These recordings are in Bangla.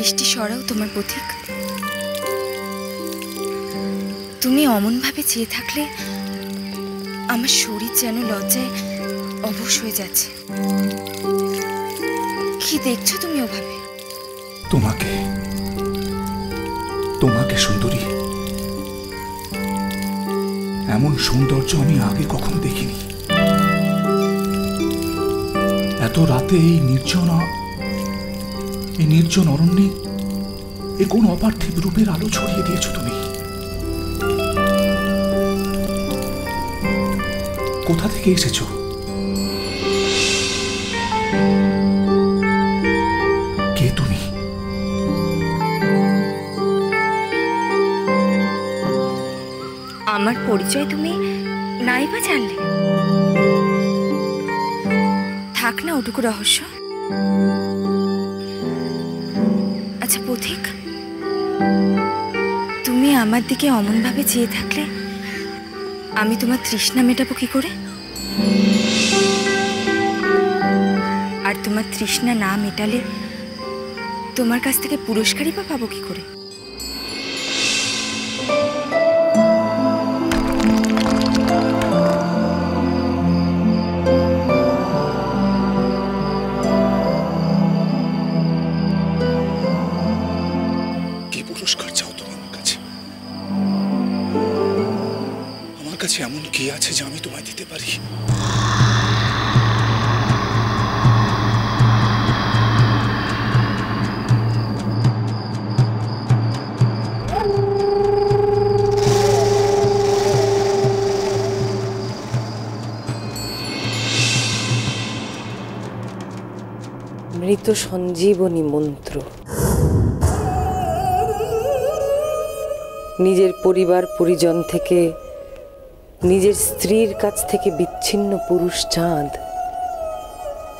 দৃষ্টি সরাও তোমার পথিক। তুমি অমন ভাবে চেয়ে থাকলে আমার শরীর যেন লজ্জায় অবশ হয়ে যাচ্ছে। কি দেখছো তুমি ওভাবে? তোমাকে তোমাকে সুন্দরী, এমন সৌন্দর্য আমি আগে কখনো দেখিনি। এত রাতে এই নির্জন অরণ্যে এ কোন অপার্থিব রূপের আলো ছড়িয়ে দিয়েছ তুমি। কোথা থেকে এসেছো? কে তুমি? আমার পরিচয় তুমি নাই বা জানলে? থাক না ওটুকু রহস্য। আচ্ছা পথিক, তুমি আমার দিকে অমন ভাবে চেয়ে থাকলে আমি তোমার তৃষ্ণা মেটাবো কি করে? আর তোমার তৃষ্ণা না মেটালে তোমার কাছ থেকে পুরস্কারই বা পাবো কি করে? এমন কি আছে যা আমি তোমায় দিতে পারি? মৃত সঞ্জীবনী মন্ত্র। নিজের পরিবার পরিজন থেকে, নিজের স্ত্রীর কাছ থেকে বিচ্ছিন্ন পুরুষ চাঁদ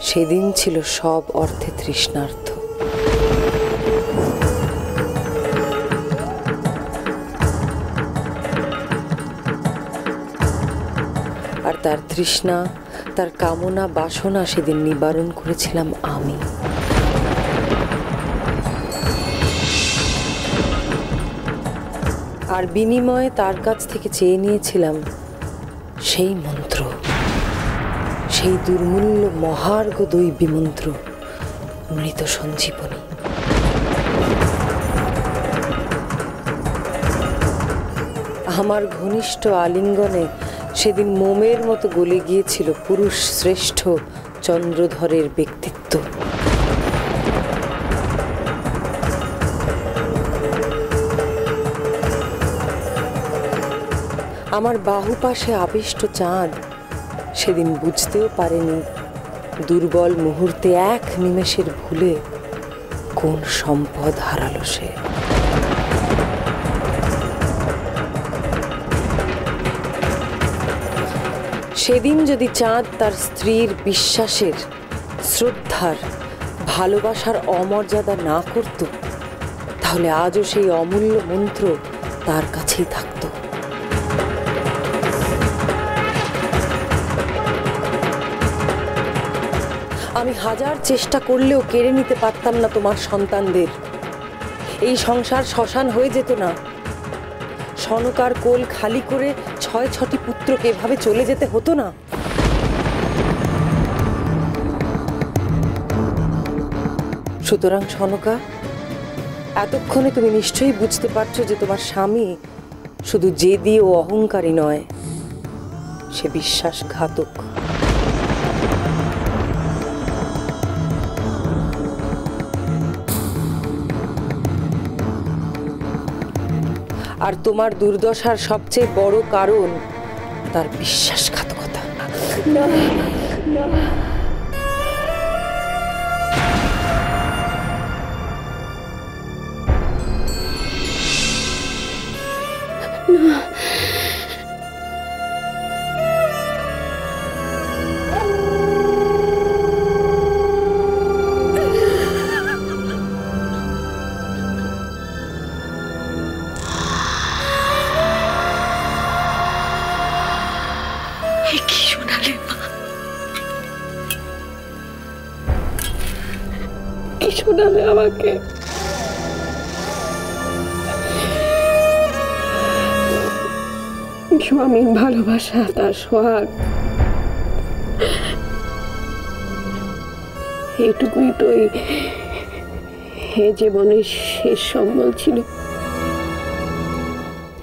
সেদিন ছিল সব অর্থে তৃষ্ণার্ত। আর তার তৃষ্ণা, তার কামনা বাসনা সেদিন নিবারণ করেছিলাম আমি। আর বিনিময়ে তার কাছ থেকে চেয়ে নিয়েছিলাম সেই মন্ত্র, সেই দুর্মূল্য মহার্ঘ দৈবী মন্ত্র, মৃত সঞ্জীবনী। আমার ঘনিষ্ঠ আলিঙ্গনে সেদিন মোমের মতো গলে গিয়েছিল পুরুষ শ্রেষ্ঠ চন্দ্রধরের ব্যক্তিত্ব। আমার বাহু পাশে আবিষ্ট চাঁদ সেদিন বুঝতেও পারেনি দুর্বল মুহূর্তে এক নিমেষের ভুলে কোন সম্পদ হারালো সে। সেদিন যদি চাঁদ তার স্ত্রীর বিশ্বাসের, শ্রদ্ধার, ভালোবাসার অমর্যাদা না করত, তাহলে আজও সেই অমূল্য মন্ত্র তার কাছেই থাকত। আমি হাজার চেষ্টা করলেও কেড়ে নিতে পারতাম না তোমার সন্তানদের। এই সংসার শ্মশান হয়ে যেত না। সনকার কোল খালি করে ৬-৬টি পুত্রকে এভাবে চলে যেতে হতো না। সুতরাং সনকা, এতক্ষণে তুমি নিশ্চয়ই বুঝতে পারছো যে তোমার স্বামী শুধু জেদি ও অহংকারী নয়, সে বিশ্বাসঘাতক। আর তোমার দুর্দশার সবচেয়ে বড় কারণ তার বিশ্বাসঘাতকতা। না, না। শোনালে আমাকে। স্বামীর ভালোবাসা, তার সোহাগ, এটুকুই তো এই জীবনের শেষ সম্বল ছিল।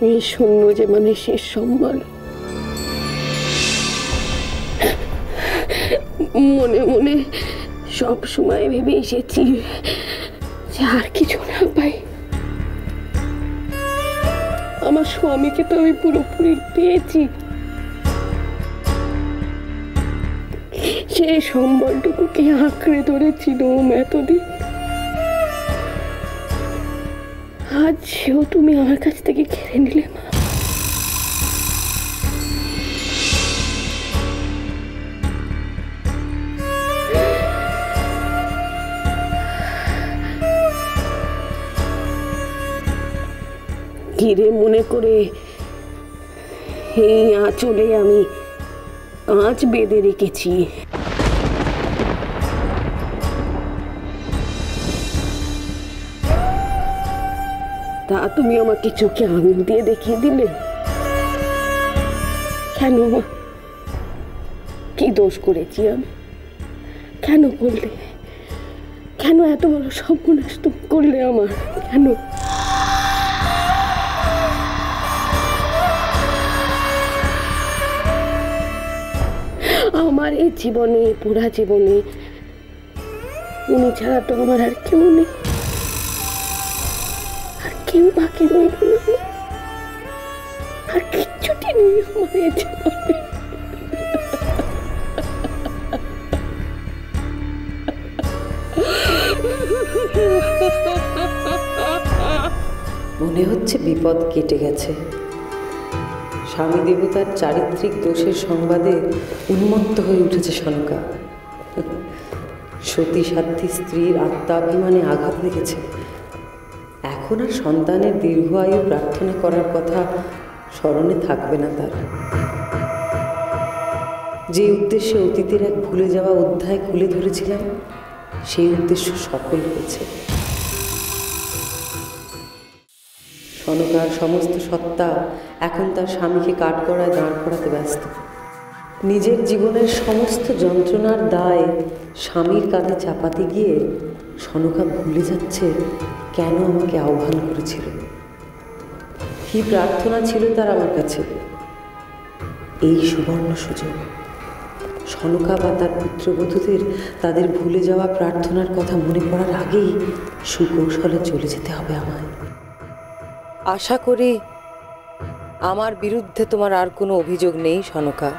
এই শূন্য জীবনের শেষ সম্বল। মনে মনে সব সময় ভেবে এসেছি যে আর কিছু না পাই। আমার স্বামীকে তো আমি পুরোপুরি পেয়েছি, সেই সম্বলটুকুকে আঁকড়ে ধরেছিল এতদিন। আজ সেও তুমি আমার কাছ থেকে কেড়ে নিলে মা। ঘিরে মনে করে এই আঁচলে আমি আঁচ বেঁধে রেখেছি। তা তুমি আমাকে চোখে আঙুল দিয়ে দেখিয়ে দিলে কেন মা? কি দোষ করেছি আমি? কেন করলে? কেন এত বড় সর্বনাশ তুমি করলে আমার? কেন? আমার এই জীবনে, পুরা জীবনে উনি ছাড়া তো আমার আর কেউ নেই, আর কেউ বাকি রইল না, আর কিচ্ছুটি নেই আমার এই জীবনে। মনে হচ্ছে বিপদ কেটে গেছে। স্বামী দেবতার চারিত্রিক দোষের সংবাদে উন্মত্ত হয়ে উঠেছে সনকা। সতী সাধ্বী স্ত্রীর আত্মাভিমানে আঘাত লেগেছে। এখন আর সন্তানের দীর্ঘ আয়ু প্রার্থনা করার কথা স্মরণে থাকবে না তার। যে উদ্দেশ্যে অতীতের এক ভুলে যাওয়া অধ্যায় খুলে ধরেছিলাম, সেই উদ্দেশ্য সফল হয়েছে। সনকার সমস্ত সত্তা এখন তার স্বামীকে কাঠগড়ায় দাঁড় করাতে ব্যস্ত। নিজের জীবনের সমস্ত যন্ত্রণার দায় স্বামীর কাঁধে চাপাতে গিয়ে সনকা ভুলে যাচ্ছে কেন আমাকে আহ্বান করেছিল, কি প্রার্থনা ছিল তার আমার কাছে। এই সুবর্ণ সুযোগ। সনকা বা তার পুত্রবধূদের তাদের ভুলে যাওয়া প্রার্থনার কথা মনে পড়ার আগেই সুকৌশলে চলে যেতে হবে আমায়। আশা করি আমার বিরুদ্ধে তোমার আর কোনো অভিযোগ নেই সনকা।